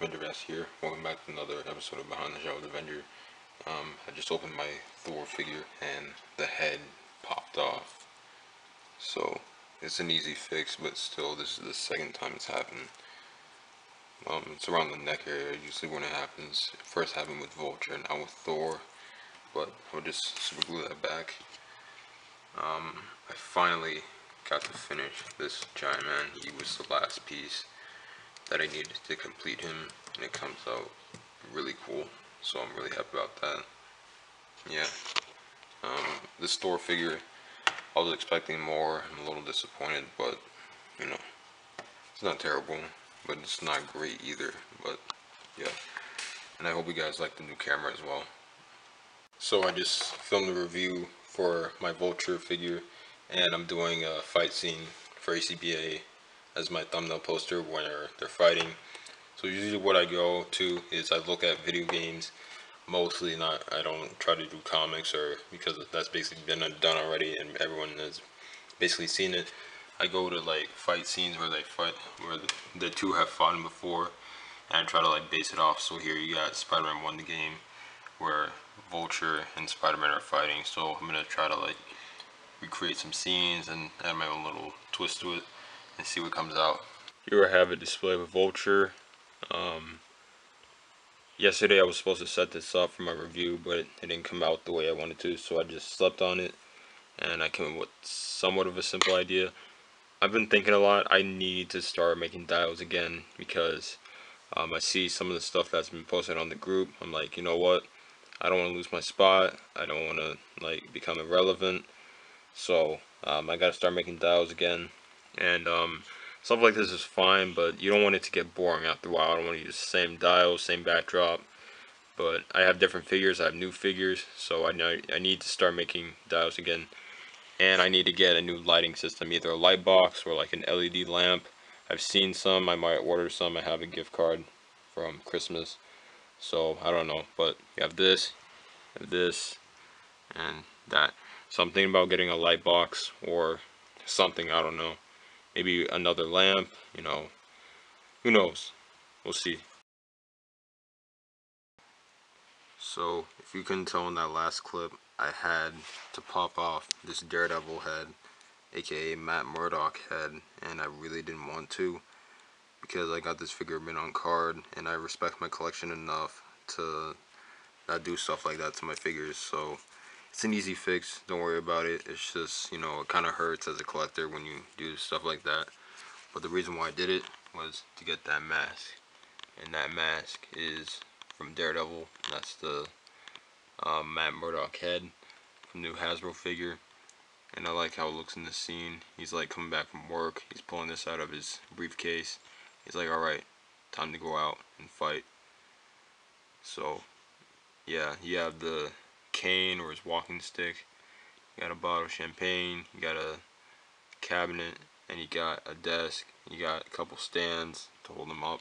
Avenger here. Welcome back to another episode of Behind the Show with Avenger. I just opened my Thor figure and the head popped off. So it's an easy fix, but still, this is the second time it's happened. It's around the neck area usually when it happens. It first happened with Vulture, now with Thor, but I'll just super glue that back. I finally got to finish this giant man. He was the last piece that I needed to complete him, and it comes out really cool, so I'm really happy about that. Yeah, this Thor figure, I was expecting more. I'm a little disappointed, but you know, it's not terrible, but it's not great either. But yeah, and I hope you guys like the new camera as well. So I just filmed a review for my Vulture figure, and I'm doing a fight scene for ACBA as my thumbnail poster when they're fighting. So usually what I go to is I look at video games, mostly. Not, I don't try to do comics, or because that's basically been done already and everyone has basically seen it. I go to like fight scenes where they fight, where the two have fought before, and I try to like base it off. So here you got Spider-Man 1 the game, where Vulture and Spider-Man are fighting. So I'm gonna try to like recreate some scenes and add my own little twist to it and see what comes out. Here I have a display with Vulture. Yesterday I was supposed to set this up for my review, but it didn't come out the way I wanted to, so I just slept on it, and I came up with somewhat of a simple idea. I've been thinking a lot. I need to start making dials again, because I see some of the stuff that's been posted on the group. I'm like, you know what? I don't want to lose my spot. I don't want to like become irrelevant. So I gotta start making dials again. And stuff like this is fine, but you don't want it to get boring after a while. I don't want to use the same dials, same backdrop. But I have different figures. I have new figures, so I need to start making dials again. And I need to get a new lighting system, either a light box or like an LED lamp. I've seen some. I might order some. I have a gift card from Christmas, so I don't know. But you have this, and that. So I'm thinking about getting a light box or something. I don't know. Maybe another lamp, you know. Who knows? We'll see. So if you couldn't tell in that last clip, I had to pop off this Daredevil head, aka Matt Murdock head, and I really didn't want to, because I got this figure mint on card, and I respect my collection enough to not do stuff like that to my figures. So it's an easy fix, don't worry about it. It's just, you know, it kind of hurts as a collector when you do stuff like that. But the reason why I did it was to get that mask, and that mask is from Daredevil. That's the Matt Murdock head from the new Hasbro figure, and I like how it looks in the scene. He's like coming back from work. He's pulling this out of his briefcase. He's like, alright, time to go out and fight. So yeah, you have the cane or his walking stick, you got a bottle of champagne, you got a cabinet, and you got a desk, you got a couple stands to hold them up,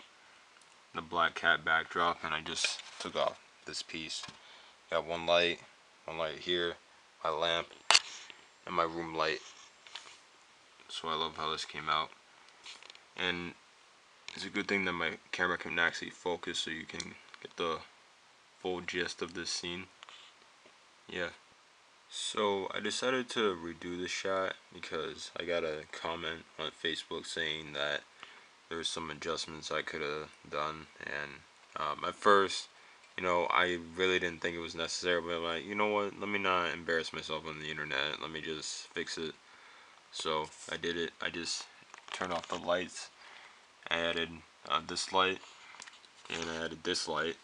the black cat backdrop, and I just took off this piece. Got one light here, my lamp, and my room light. So I love how this came out, and it's a good thing that my camera can actually focus so you can get the full gist of this scene. Yeah. So I decided to redo this shot because I got a comment on Facebook saying that there was some adjustments I could have done, and at first, you know, I really didn't think it was necessary, but I'm like, you know what, let me not embarrass myself on the internet, let me just fix it. So I did it. I just turned off the lights, I added this light, and I added this light.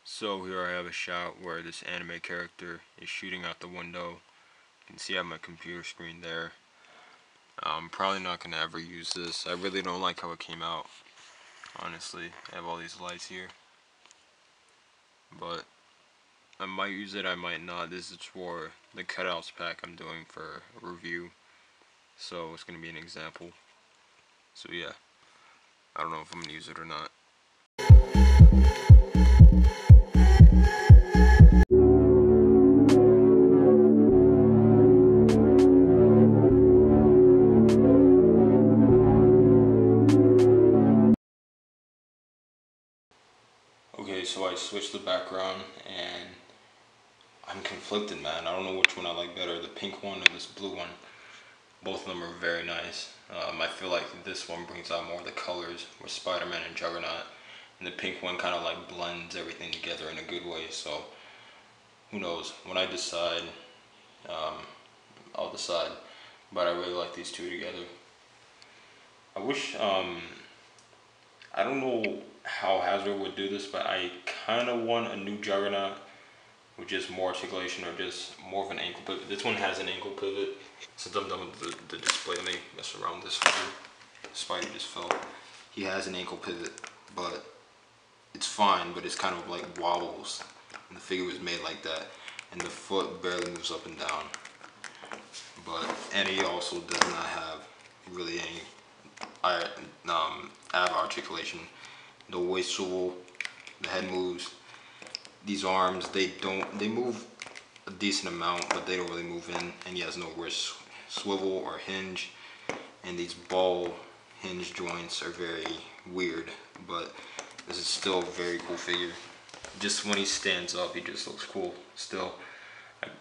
So here I have a shot where this anime character is shooting out the window. You can see I have my computer screen there. I'm probably not going to ever use this. I really don't like how it came out, honestly. I have all these lights here, but I might use it, I might not. This is for the cutouts pack I'm doing for a review, so it's going to be an example. So yeah, I don't know if I'm going to use it or not. conflicted, man. I don't know which one I like better, the pink one or this blue one. Both of them are very nice. I feel like this one brings out more of the colors with Spider-Man and Juggernaut, and the pink one kind of like blends everything together in a good way. So who knows? When I decide, I'll decide. But I really like these two together. I wish, I don't know how Hasbro would do this, but I kind of want a new Juggernaut with just more articulation or just more of an ankle pivot. This one has an ankle pivot. Since I'm done with the display, let me mess around this figure. Spidey just fell. He has an ankle pivot, but it's fine, but it's kind of like wobbles. And the figure was made like that. And the foot barely moves up and down. And he also does not have really any ab articulation. No waist swivel, the head moves. These arms, they move a decent amount, but they don't really move in, and he has no wrist swivel or hinge. And these ball hinge joints are very weird, but this is still a very cool figure. Just when he stands up, he just looks cool. Still,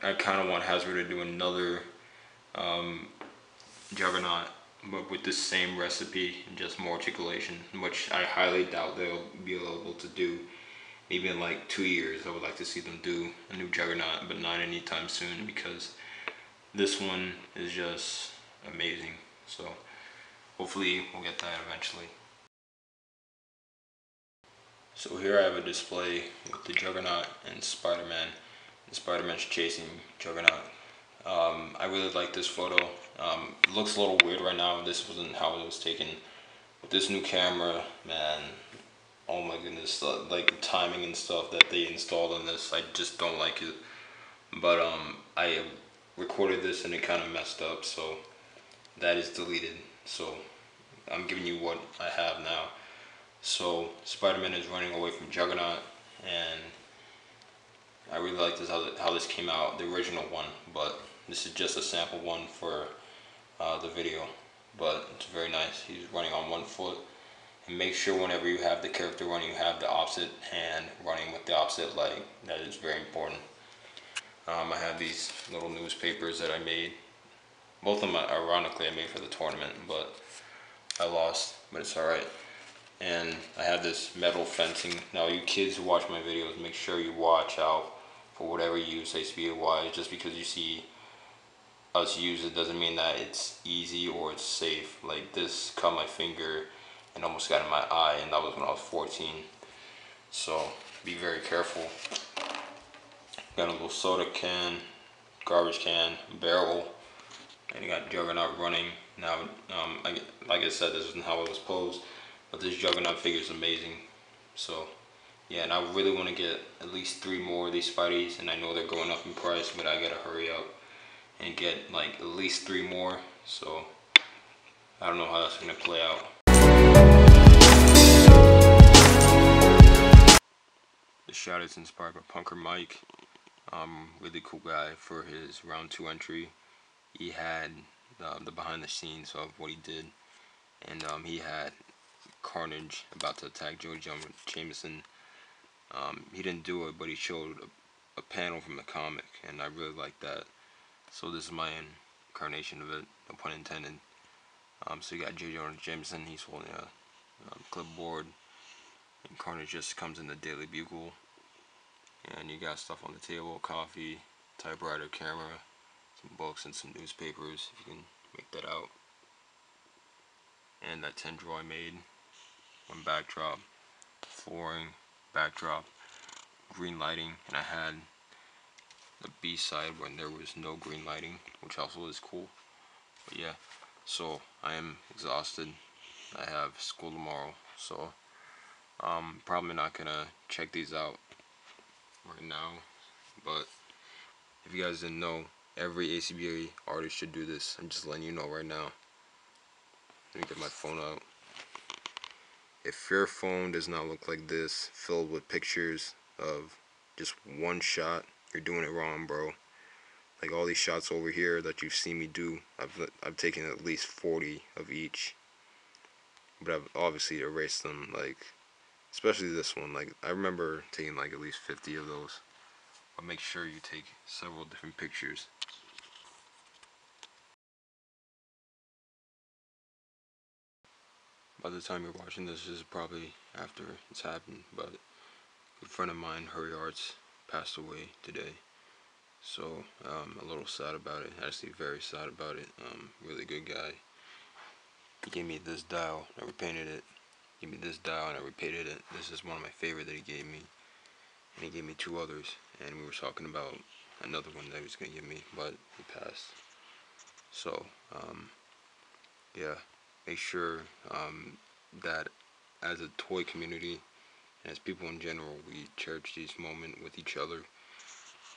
I kind of want Hasbro to do another Juggernaut, but with the same recipe and just more articulation, which I highly doubt they'll be able to do. Maybe in like 2 years, I would like to see them do a new Juggernaut, but not anytime soon, because this one is just amazing. So hopefully we'll get that eventually. So here I have a display with the Juggernaut and Spider-Man. And Spider-Man's chasing Juggernaut. I really like this photo. It looks a little weird right now. This wasn't how it was taken. With this new camera, man, oh my goodness, like the timing and stuff that they installed on this, I just don't like it. But I recorded this and it kind of messed up, so that is deleted. So I'm giving you what I have now. So Spider-Man is running away from Juggernaut, and I really like this how this came out, the original one, but this is just a sample one for the video. But it's very nice. He's running on one foot. And make sure whenever you have the character running, you have the opposite hand running with the opposite leg. That is very important. I have these little newspapers that I made. Both of them, ironically, I made for the tournament, but I lost, but it's alright. And I have this metal fencing. Now, you kids who watch my videos, make sure you watch out for whatever you use HBA-wise. Just because you see us use it doesn't mean that it's easy or it's safe. Like this cut my finger and almost got in my eye, and that was when I was 14. So be very careful. Got a little soda can, garbage can, barrel, and you got Juggernaut running. Now, like I said, this isn't how it was posed, but this Juggernaut figure is amazing. So yeah, and I really want to get at least 3 more of these Spideys, and I know they're going up in price, but I gotta hurry up and get like at least 3 more. So I don't know how that's gonna play out. This shot is inspired by Punker Mike. Really cool guy for his round 2 entry. He had the behind the scenes of what he did, and he had Carnage about to attack Joe Jameson. He didn't do it, but he showed a panel from the comic, and I really like that. So this is my incarnation of it, no pun intended. So you got J. Jonah Jameson, he's holding a clipboard, and Carnage just comes in the Daily Bugle, and you got stuff on the table, coffee, typewriter, camera, some books, and some newspapers, if you can make that out. And that 10 drawer I made, one backdrop, flooring, backdrop, green lighting, and I had the B side when there was no green lighting, which also is cool. But yeah, so I am exhausted. I have school tomorrow, so I'm probably not gonna check these out right now. But if you guys didn't know, every ACBA artist should do this. I'm just letting you know right now. Let me get my phone out. If your phone does not look like this, filled with pictures of just one shot, you're doing it wrong, bro. Like all these shots over here that you've seen me do, I've taken at least 40 of each. But I've obviously erased them, like, especially this one. Like, I remember taking like at least 50 of those. but make sure you take several different pictures. By the time you're watching this is probably after it's happened, but a friend of mine, Hurry Arts, passed away today. So a little sad about it, actually very sad about it. Really good guy. He gave me this dial, I repainted it. He gave me this dial and I repainted it. This is one of my favorite that he gave me. And he gave me two others, and we were talking about another one that he was going to give me, but he passed. So, yeah, make sure that as a toy community, and as people in general, we cherish these moments with each other,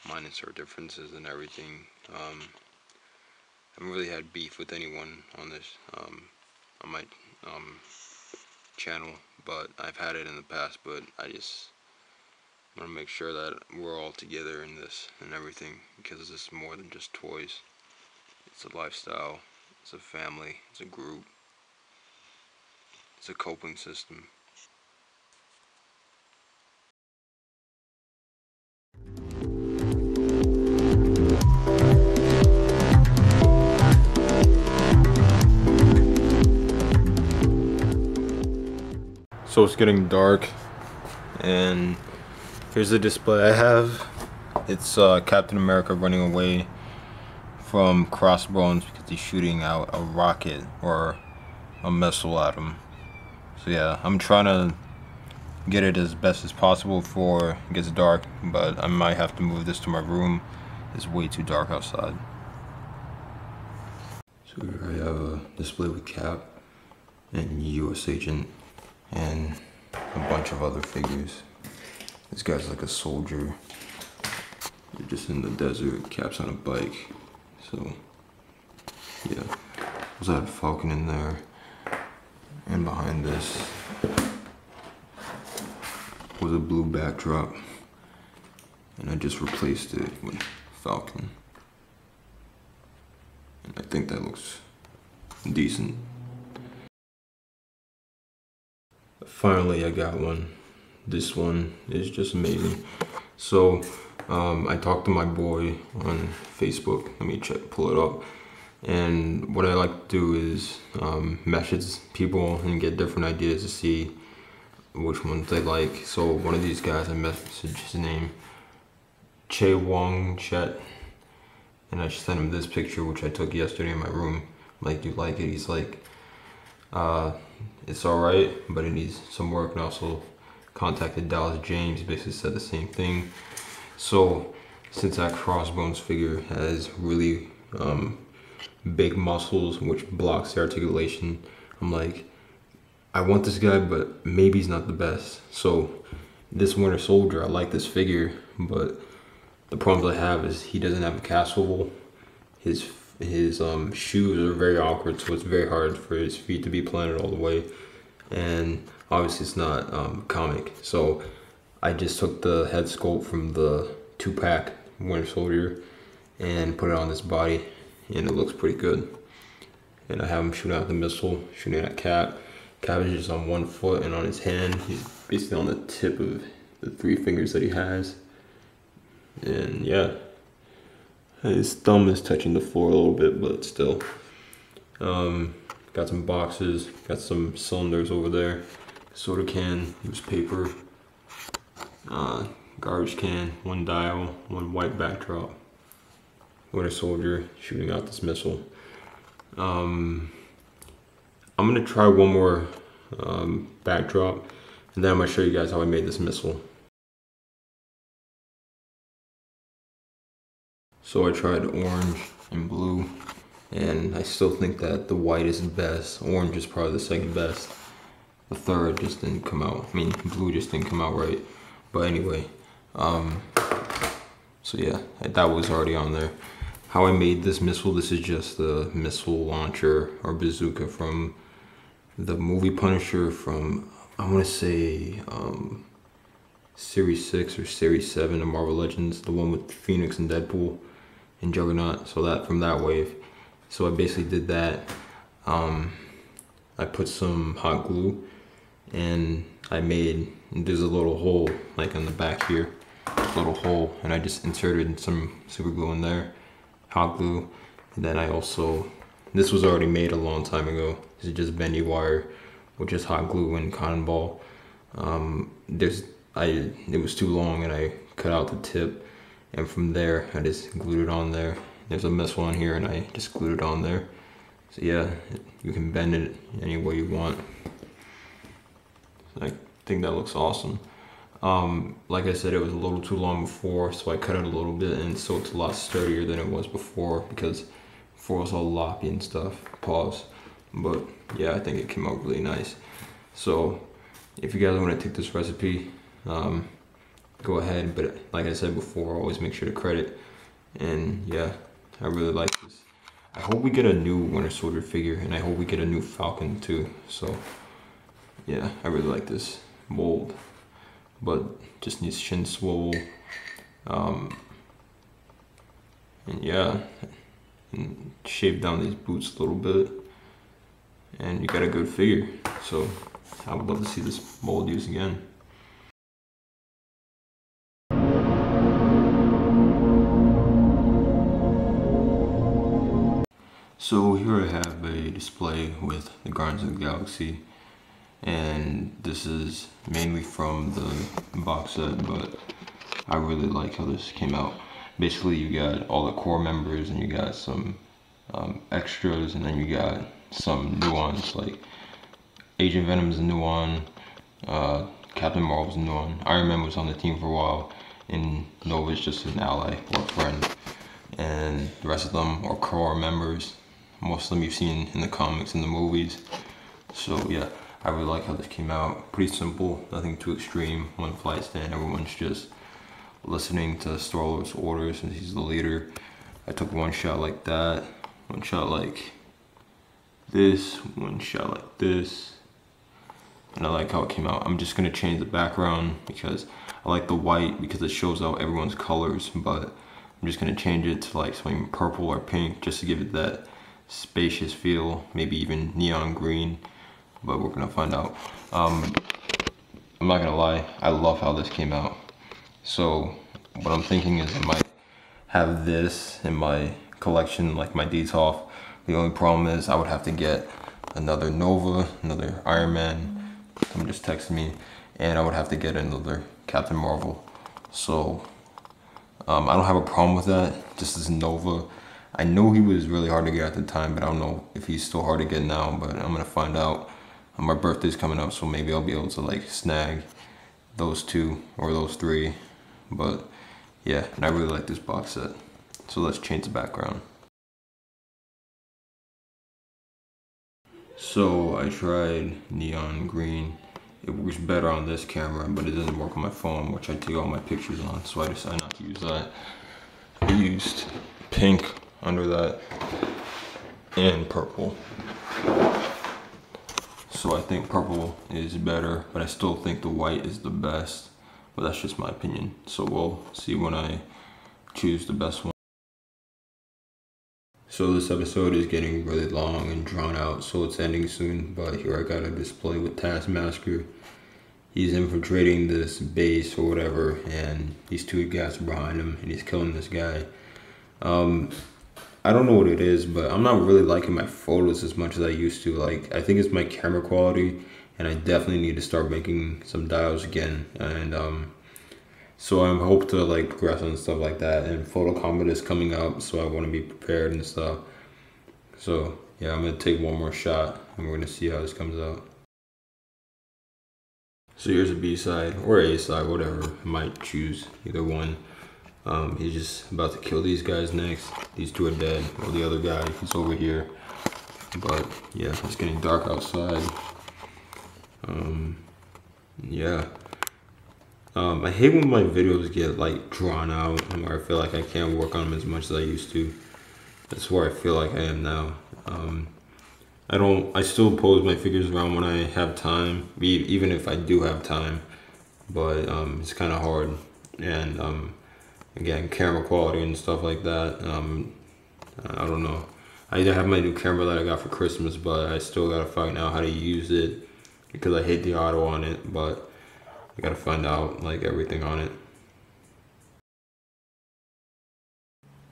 minus our differences and everything. I haven't really had beef with anyone on this, on my channel, but I've had it in the past, but I just want to make sure that we're all together in this and everything, because this is more than just toys. It's a lifestyle, it's a family, it's a group, it's a coping system. So it's getting dark, and here's the display I have. It's Captain America running away from Crossbones because he's shooting out a rocket or a missile at him. So yeah, I'm trying to get it as best as possible before it gets dark, but I might have to move this to my room. It's way too dark outside. So here I have a display with Cap and US Agent and a bunch of other figures. This guy's like a soldier. They're just in the desert. Cap's on a bike. So yeah, there's a Falcon in there, and behind this was a blue backdrop, and I just replaced it with Falcon, and I think that looks decent. Finally, I got one. This one is just amazing. So I talked to my boy on Facebook. Let me pull it up. And what I like to do is message people and get different ideas to see which ones they like. So one of these guys, I messaged his name, Che Wong Chet, and I sent him this picture which I took yesterday in my room. I'm like, do you like it? He's like, it's alright, but it needs some work. And also contacted Dallas James, basically said the same thing. So since that Crossbones figure has really big muscles which blocks the articulation, I'm like, I want this guy, but maybe he's not the best. So this Winter Soldier, I like this figure, but the problems I have is he doesn't have a cast swivel. His shoes are very awkward, so it's very hard for his feet to be planted all the way, and obviously it's not comic. So I just took the head sculpt from the 2-pack Winter Soldier and put it on this body, and it looks pretty good. And I have him shooting out the missile, shooting at Cap. Cap is just on one foot, and on his hand he's basically on the tip of the 3 fingers that he has. And yeah, his thumb is touching the floor a little bit, but still. Got some boxes, got some cylinders over there, soda can, loose paper, garbage can, 1 dial, 1 white backdrop, Winter Soldier shooting out this missile. I'm gonna try one more backdrop, and then I'm gonna show you guys how I made this missile. So I tried orange and blue, and I still think that the white is the best. Orange is probably the second best. The third just didn't come out. I mean, blue just didn't come out right. But anyway, so yeah, that was already on there. How I made this missile, this is just the missile launcher or bazooka from the movie Punisher from, I want to say, Series 6 or Series 7 of Marvel Legends, the one with Phoenix and Deadpool and Juggernaut, so that from that wave. So I basically did that. I put some hot glue, and I made, there's a little hole like on the back here, little hole, and I just inserted some super glue in there, hot glue. And then I also, this was already made a long time ago. This is just bendy wire with just hot glue and cotton ball. It was too long and I cut out the tip, and from there I just glued it on there. There's a missile on here and I just glued it on there. So yeah, you can bend it any way you want. I think that looks awesome. Like I said, it was a little too long before, so I cut it a little bit, and so it's a lot sturdier than it was before, because before it was all loppy and stuff. Pause. But yeah, I think it came out really nice. So if you guys want to take this recipe, go ahead, but like I said before, always make sure to credit. And yeah, I really like this. I hope we get a new Winter Soldier figure, and I hope we get a new Falcon too. So yeah, I really like this mold, but just needs shin swivel. And yeah, and shave down these boots a little bit, and you got a good figure. So I would love to see this mold used again. So here I have a display with the Guardians of the Galaxy, and this is mainly from the box set, but I really like how this came out. Basically you got all the core members, and you got some extras, and then you got some new ones, like Agent Venom's a new one, Captain Marvel's a new one, Iron Man was on the team for a while, and Nova's just an ally or a friend, and the rest of them are core members. Most of them you've seen in the comics and the movies. So yeah, I really like how this came out. Pretty simple, nothing too extreme. One flight stand, everyone's just listening to Star-Lord's orders since he's the leader. I took one shot like that, one shot like this, one shot like this, and I like how it came out. I'm just gonna change the background because I like the white because it shows out everyone's colors, but I'm just gonna change it to like something purple or pink just to give it that spacious feel, maybe even neon green, but we're gonna find out. I'm not gonna lie, I love how this came out. So what I'm thinking is I might have this in my collection, like my Detolf. The only problem is I would have to get another Nova, another Iron Man, someone just texted me, and I would have to get another Captain Marvel. So I don't have a problem with that. Just as Nova, I know he was really hard to get at the time, but I don't know if he's still hard to get now, but I'm gonna find out. My birthday's coming up, so maybe I'll be able to like snag those two or those three. But yeah, and I really like this box set. So let's change the background. So I tried neon green. It works better on this camera, but it doesn't work on my phone, which I take all my pictures on, so I decided not to use that. I used pink under that and purple. So I think purple is better, but I still think the white is the best, but that's just my opinion. So we'll see when I choose the best one. So this episode is getting really long and drawn out, so it's ending soon, but here I got a display with Taskmaster. He's infiltrating this base or whatever, and these two guys are behind him, and he's killing this guy. I don't know what it is, but I'm not really liking my photos as much as I used to. Like, I think it's my camera quality, and I definitely need to start making some dials again. And so I hope to like progress on stuff like that. And Photo Combat is coming up, so I want to be prepared and stuff. So yeah, I'm gonna take one more shot, and we're gonna see how this comes out. So here's a B side or A side, whatever. I might choose either one. He's just about to kill these guys next. These two are dead. Well, the other guy is over here. But yeah, it's getting dark outside. Yeah. I hate when my videos get like drawn out, where I feel like I can't work on them as much as I used to. That's where I feel like I am now. I still pose my figures around when I have time, even if I do have time, but it's kind of hard. And again, camera quality and stuff like that, I don't know. I have my new camera that I got for Christmas, but I still gotta find out how to use it because I hate the auto on it, but I gotta find out like everything on it.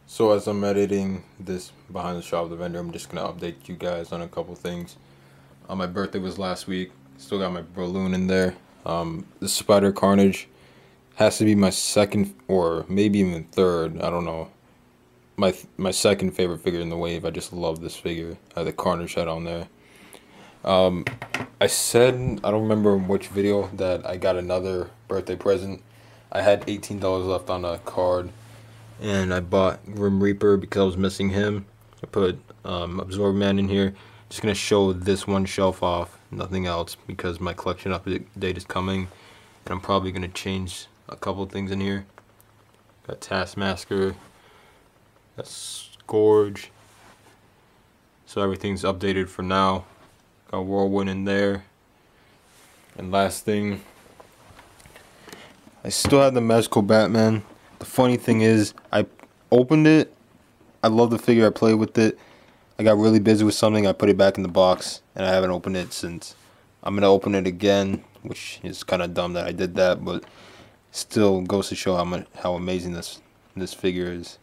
So as I'm editing this behind the shop of the vendor, I'm just gonna update you guys on a couple things. My birthday was last week. Still got my balloon in there. The Spider Carnage has to be my second or maybe even third. I don't know. My second favorite figure in the wave. I just love this figure. I have the Carnage head on there. I said, I don't remember which video, that I got another birthday present. I had $18 left on a card, and I bought Grim Reaper because I was missing him. I put Absorb Man in here. Just gonna show this one shelf off, nothing else, because my collection update is coming, and I'm probably gonna change a couple things in here. Got Taskmaster, got Scourge, so everything's updated for now. Got Whirlwind in there. And last thing, I still have the Magical Batman. The funny thing is, I opened it. I love the figure. I played with it. I got really busy with something. I put it back in the box, and I haven't opened it since. I'm gonna open it again, which is kind of dumb that I did that, but still goes to show how amazing this figure is.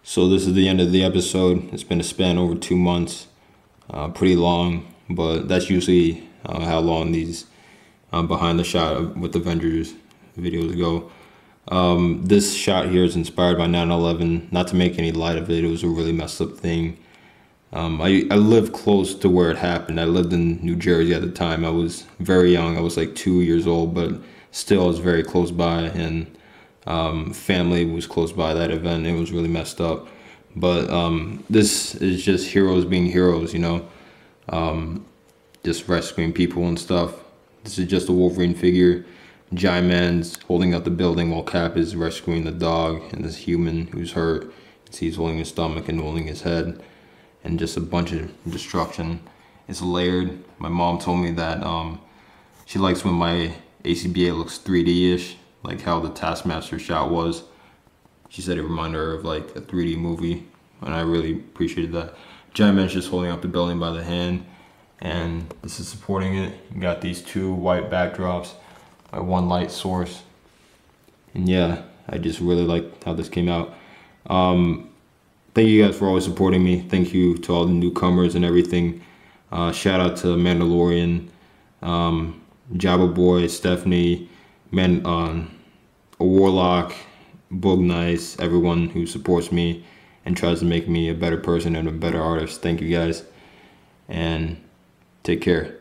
So this is the end of the episode. It's been a span over 2 months. Pretty long, but that's usually how long these behind the shot with Avengers videos go. This shot here is inspired by 9/11. Not to make any light of it, it was a really messed up thing. I lived close to where it happened. I lived in New Jersey at the time. I was very young. I was like 2 years old, but still I was very close by, and family was close by that event. It was really messed up. But this is just heroes being heroes, you know, just rescuing people and stuff. This is just a Wolverine figure. Giant Man's holding up the building while Cap is rescuing the dog and this human who's hurt. He's holding his stomach and holding his head, and just a bunch of destruction. It's layered. My mom told me that she likes when my ACBA looks 3D-ish, like how the Taskmaster shot was. She said it reminded her of like a 3D movie, and I really appreciated that. Giant Man's just holding up the building by the hand, and this is supporting it. You got these two white backdrops, my one light source, and yeah, I just really like how this came out. Thank you guys for always supporting me. Thank you to all the newcomers and everything. Shout out to Mandalorian, Jabba Boy, Stephanie, a Warlock, Bugle, Nice, everyone who supports me and tries to make me a better person and a better artist. Thank you guys, and take care.